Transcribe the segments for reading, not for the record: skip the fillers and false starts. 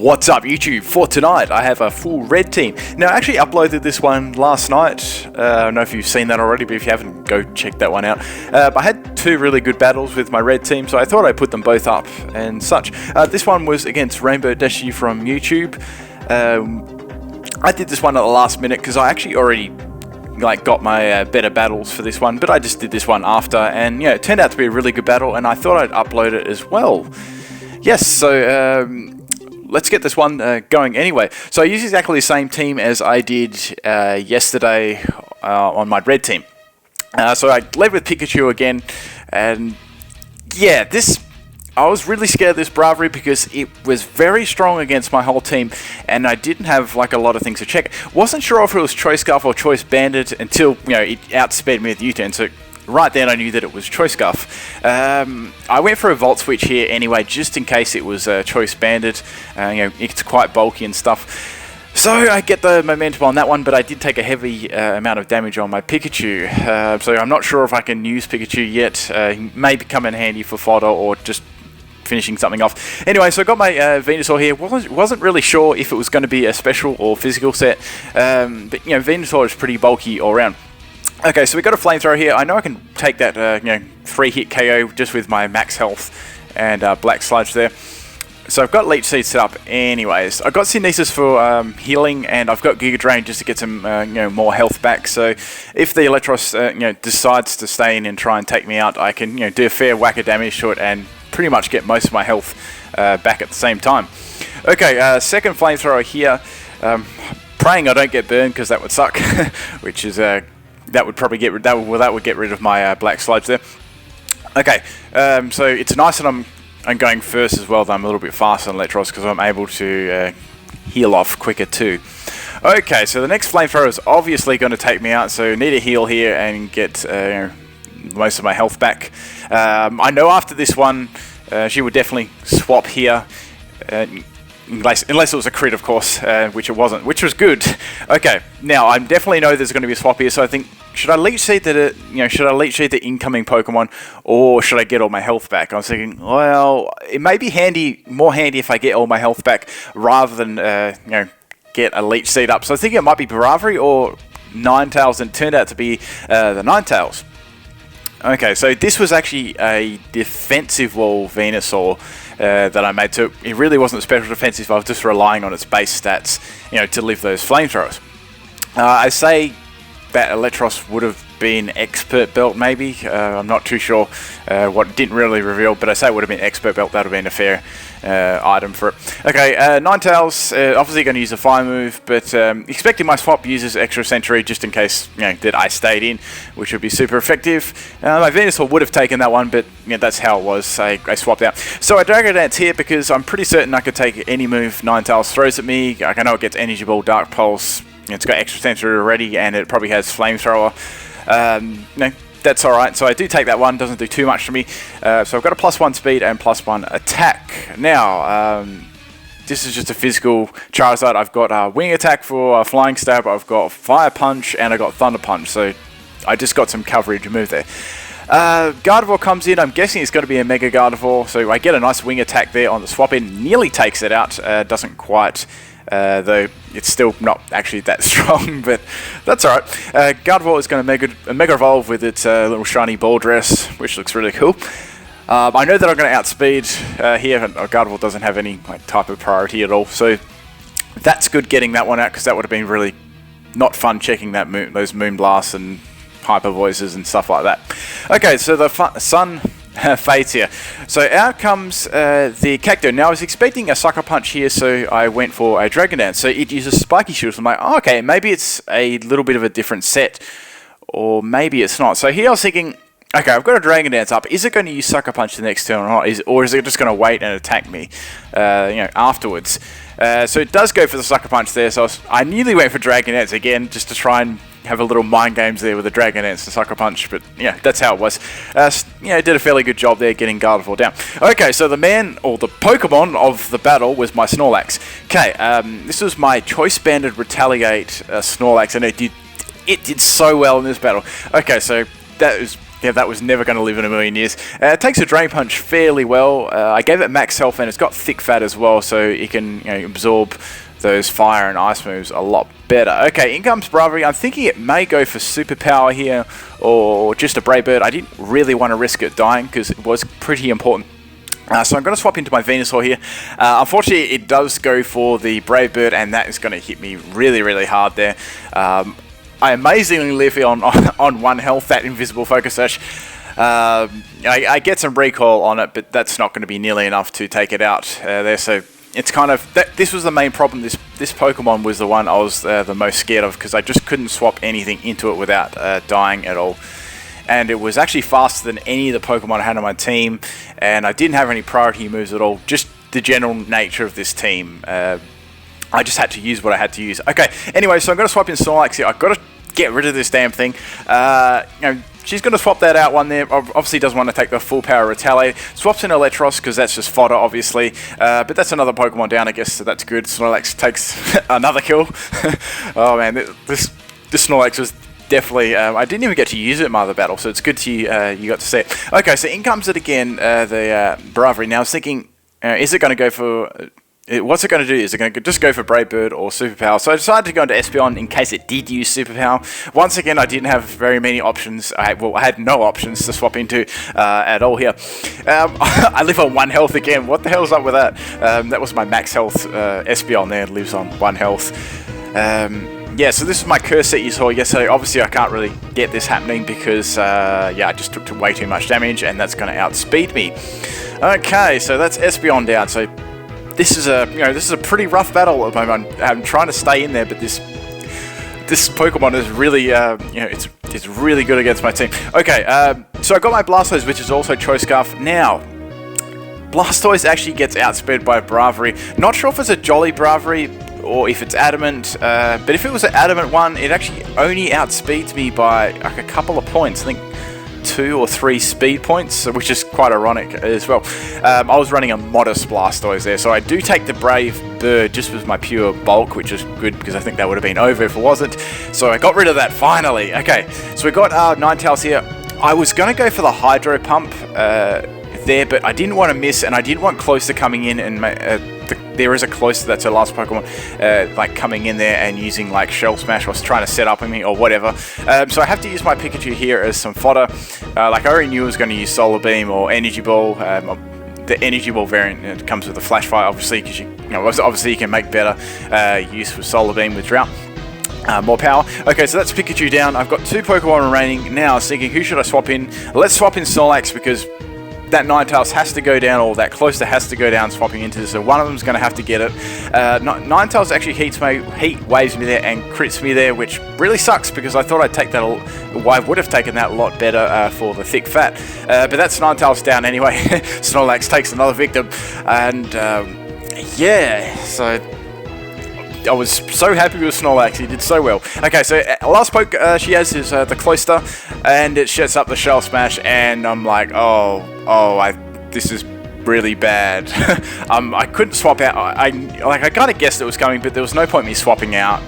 What's up YouTube? For tonight I have a full red team. Now I actually uploaded this one last night. I don't know if you've seen that already, but if you haven't, go check that one out. But I had two really good battles with my red team, so I thought I'd put them both up and such. This one was against Rainbow Dashi from YouTube. I did this one at the last minute because I actually already got my better battles for this one, but I just did this one after, and yeah, it turned out to be a really good battle, and I thought I'd upload it as well. Yes, so let's get this one going anyway. So I use exactly the same team as I did yesterday on my red team. So I led with Pikachu again, and yeah, I was really scared of this Bravery because it was very strong against my whole team, and I didn't have a lot of things to check. Wasn't sure if it was Choice Scarf or Choice Bandit until it outsped me with U-turn. So right then I knew that it was Choice Scarf. I went for a Volt Switch here anyway, just in case it was Choice Bandit. It's quite bulky and stuff. So I get the momentum on that one, but I did take a heavy amount of damage on my Pikachu. So I'm not sure if I can use Pikachu yet. He may come in handy for fodder or just finishing something off. Anyway, so I got my Venusaur here. Wasn't really sure if it was going to be a special or physical set, but Venusaur is pretty bulky all around. Okay, so we got a Flamethrower here. I know I can take that 3-hit KO just with my max health and Black Sludge there. So I've got Leech Seed set up anyways. I've got Synesis for healing, and I've got Giga Drain just to get some more health back. So if the Electros decides to stay in and try and take me out, I can do a fair whack of damage to it and pretty much get most of my health back at the same time. Okay, second Flamethrower here. Praying I don't get burned because that would suck, which is that would probably get that would get rid of my Black Sludge there. Okay, so it's nice that I'm going first as well, though I'm a little bit faster than Electros because I'm able to heal off quicker too. Okay, so the next Flamethrower is obviously going to take me out, so I need a heal here and get most of my health back. I know after this one she would definitely swap here, unless it was a crit, of course, which it wasn't, which was good. Okay, now I definitely know there's going to be a swap here, so I think, should I Leech Seed should I Leech Seed the incoming Pokemon, or should I get all my health back? I was thinking, well, it may be more handy if I get all my health back rather than get a Leech Seed up. So I think it might be Bravery or Ninetales, and it turned out to be the Ninetales. Okay, so this was actually a defensive wall Venusaur that I made. So it really wasn't special defensive. I was just relying on its base stats, to live those Flamethrowers. I say that Electros would have been Expert Belt, maybe. I'm not too sure. What didn't really reveal, but I say it would have been Expert Belt. That would have been a fair item for it. Okay, Ninetales, obviously going to use a Fire move, but expecting my swap uses Extra Sentry just in case that I stayed in, which would be super effective. My Venusaur would have taken that one, but that's how it was. I swapped out. So I Dragon Dance here because I'm pretty certain I could take any move Ninetales throws at me. I know it gets Energy Ball, Dark Pulse. It's got Extra Sentry already, and it probably has Flamethrower. That's alright, so I do take that one, doesn't do too much to me. So I've got a +1 speed and +1 attack. Now, this is just a physical Charizard. I've got Wing Attack for Flying Stab, I've got Fire Punch, and I've got Thunder Punch, so I just got some coverage move there. Gardevoir comes in. I'm guessing it's going to be a Mega Gardevoir, so I get a nice Wing Attack there on the swap in, nearly takes it out, doesn't quite. Though it's still not actually that strong, but that's alright. Gardevoir is going to Mega Evolve with its little shiny ball dress, which looks really cool. I know that I'm going to outspeed here. Gardevoir doesn't have any type of priority at all, so that's good getting that one out, because that would have been really not fun checking that those Moonblasts and Hyper Voices and stuff like that. Okay, so the Sun fades here. So out comes the Cacto. Now I was expecting a Sucker Punch here, so I went for a Dragon Dance. So it uses Spiky Shield. So I'm like, oh, okay, maybe it's a little bit of a different set, or maybe it's not. So here I was thinking, okay, I've got a Dragon Dance up. Is it going to use Sucker Punch the next turn or not? Or is it just going to wait and attack me afterwards? So it does go for the Sucker Punch there. So I nearly went for Dragon Dance again, just to try and have a little mind games there with the Dragon Dance and Sucker Punch, but yeah, that's how it was. Did a fairly good job there getting Gardevoir down. Okay, so the Pokemon of the battle was my Snorlax. Okay, this was my Choice Banded Retaliate Snorlax, and it did so well in this battle. Okay, so that was yeah, that was never going to live in a million years. It takes a Drain Punch fairly well. I gave it max health, and it's got thick fat as well, so it can absorb those fire and ice moves a lot better. Okay, in comes Bravery. I'm thinking it may go for Superpower here, or just a Brave Bird. I didn't really want to risk it dying, because it was pretty important. So I'm going to swap into my Venusaur here. Unfortunately, it does go for the Brave Bird, and that is going to hit me really, really hard there. I amazingly live on 1 health, that Invisible Focus Sash. I get some recoil on it, but that's not going to be nearly enough to take it out there. So it's kind of... this was the main problem. This Pokemon was the one I was the most scared of, because I just couldn't swap anything into it without dying at all. And it was actually faster than any of the Pokemon I had on my team, and I didn't have any priority moves at all. Just the general nature of this team. I just had to use what I had to use. Okay, anyway, so I'm going to swap in Snorlax here. I've got to get rid of this damn thing. She's going to swap that out one there. Obviously doesn't want to take the full power Retaliate. Swaps in Electros, because that's just fodder, obviously. But that's another Pokemon down, I guess, so that's good. Snorlax takes another kill. Oh, man, this Snorlax was definitely... I didn't even get to use it in my other battle, so it's good to you got to see it. Okay, so in comes it again, the Bravery. Now, I was thinking, is it going to go for... what's it going to do? Is it going to just go for Brave Bird or Superpower? So I decided to go into Espeon in case it did use Superpower. Once again, I didn't have very many options. I had no options to swap into at all here. I live on 1 health again. What the hell's up with that? That was my max health. Espeon there lives on 1 health. Yeah, so this is my curse that you saw yesterday. Obviously, I can't really get this happening because, yeah, I just took way too much damage, and that's going to outspeed me. Okay, so that's Espeon down. So this is a pretty rough battle at the moment. I'm trying to stay in there, but this Pokemon is really it's really good against my team. Okay, so I got my Blastoise, which is also Choice Scarf. Now, Blastoise actually gets outspeed by Bravery. Not sure if it's a Jolly Bravery or if it's Adamant, but if it was an Adamant one, it actually only outspeeds me by like a couple of points. I think 2 or 3 speed points, which is quite ironic as well. I was running a modest Blastoise there, so I do take the Brave Bird just with my pure bulk, which is good because I think that would have been over if it wasn't. So I got rid of that finally. Okay, so we got Ninetales here. I was going to go for the Hydro Pump there, but I didn't want to miss, and I didn't want Cloyster coming in and there is a Cloyster, that's her last Pokemon, like coming in there and using like Shell Smash or trying to set up on me or whatever. So I have to use my Pikachu here as some fodder. Like I already knew I was going to use Solar Beam or Energy Ball. The Energy Ball variant comes with a Flash Fire, obviously, because obviously you can make better use with Solar Beam with Drought. More power. Okay, so that's Pikachu down. I've got 2 Pokemon remaining. Now I was thinking, who should I swap in? Let's swap in Snorlax, because that Ninetales has to go down, or that Cloyster has to go down swapping into this, so one of them's going to have to get it. Ninetales actually heat waves me there and crits me there, which really sucks, because I thought I'd take that, I would have taken that a lot better for the thick fat. But that's Ninetales down anyway. Snorlax takes another victim, and yeah, so I was so happy with Snorlax, he did so well. Okay, so last poke she has is the Cloyster, and it shuts up the Shell Smash, and I'm like, this is really bad. I couldn't swap out. I kind of guessed it was coming, but there was no point me swapping out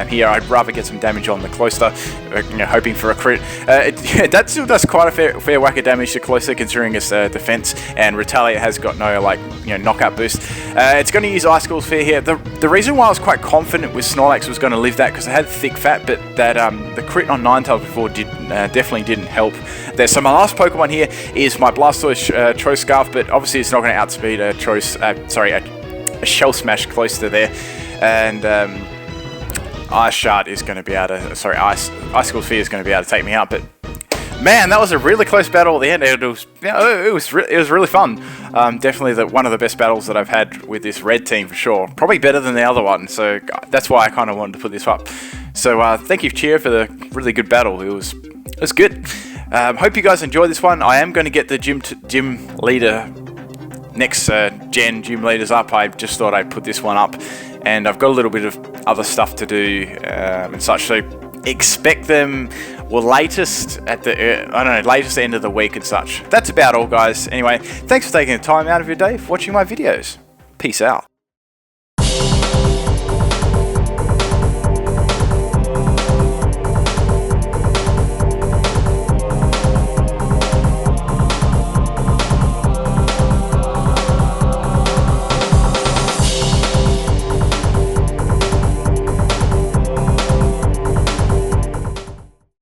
here. I'd rather get some damage on the Cloyster, hoping for a crit. That still does quite a fair whack of damage to Cloyster, considering its defense, and Retaliate has got no knockout boost. It's going to use Icicle Sphere here. The reason why I was quite confident with Snorlax was going to live that, because it had thick fat, but that the crit on Ninetales before definitely didn't help there. So my last Pokemon here is my Blastoise Choice Scarf, but obviously it's not going to outspeed a Shell Smash Cloyster there, and Ice Shard is going to be able to, Icicle Sphere is going to be able to take me out. But man, that was a really close battle at the end. It was really fun. Definitely one of the best battles that I've had with this red team for sure. Probably better than the other one. So that's why I kind of wanted to put this up. So thank you, Cheer, for the really good battle. It was good. Hope you guys enjoyed this one. I am going to get the gym leader next gen gym leaders up. I just thought I'd put this one up, and I've got a little bit of other stuff to do and such. So expect them. Well, latest at the latest end of the week and such. That's about all, guys. Anyway, thanks for taking the time out of your day for watching my videos. Peace out.